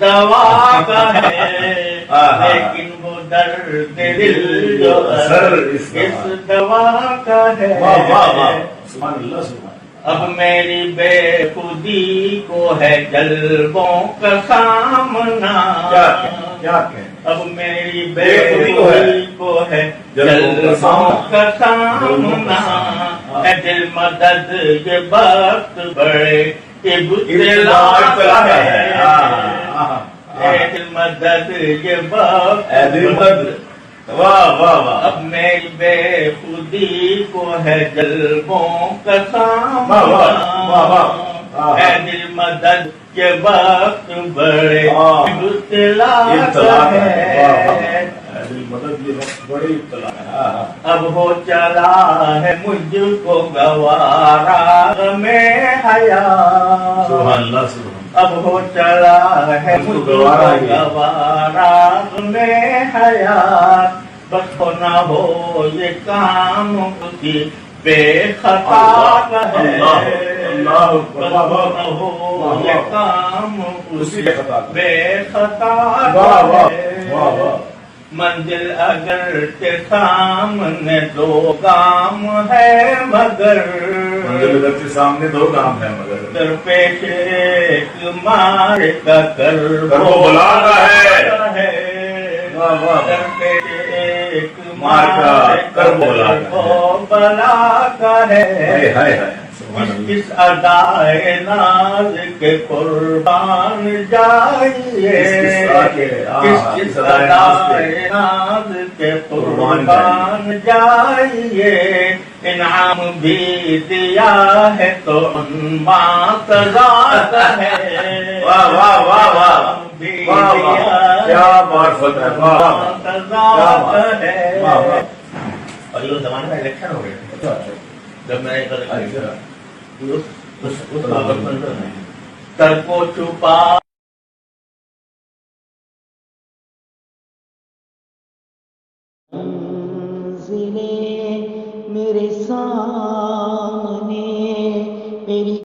دوا کا ہے لیکن وہ درد دل جو اثر اس دوا کا ہے. سبحان اللہ سبحان. اب میری بے خودی کو ہے جلووں کا سامنا. کیا کہیں اب میری بے خودی کو ہے جلووں کا سامنا. اے دل مدد یہ وقت بڑے ابتلا کا ہے. اے دل مدد یہ وقت واہ واہ واہ. اب میری بے خودی کو ہے جلووں کا سامنا. اے دل مدد کے وقت بڑے ابتلا ہے. مدد یہ وقت بڑی ابتلا ہے. اب ہو چلا ہے مجھ کو گوارا میں حیا. سبحان اللہ سبحان. اب ہو چلا ہے مجھ کو گوارا میں حیات. بس ہو نہ ہو یہ کام اسی بے خطا کا ہے. بس ہو نہ ہو یہ کام اسی بے خطا کا ہے. منزل اگر کے سامنے دو گام ہے مگر منزل اگر کے سامنے دو گام ہے مگر درپیش ایک مار کا کر بلا ہے. درپیش ایک مار کا کر بلا کا ہے. اس ادائے ناز کے قربان جائیے. اس ادائے ناز کے قربان جائیے. انعام بھی دیا ہے تو عنوان سزا ہے. واہ واہ واہ واہ. کیا معرفت ہے. سزا ہے. اور یہ زمانے میں الیکشن ہو گئے جب میں نے تر کو چھپا میرے سامنے میری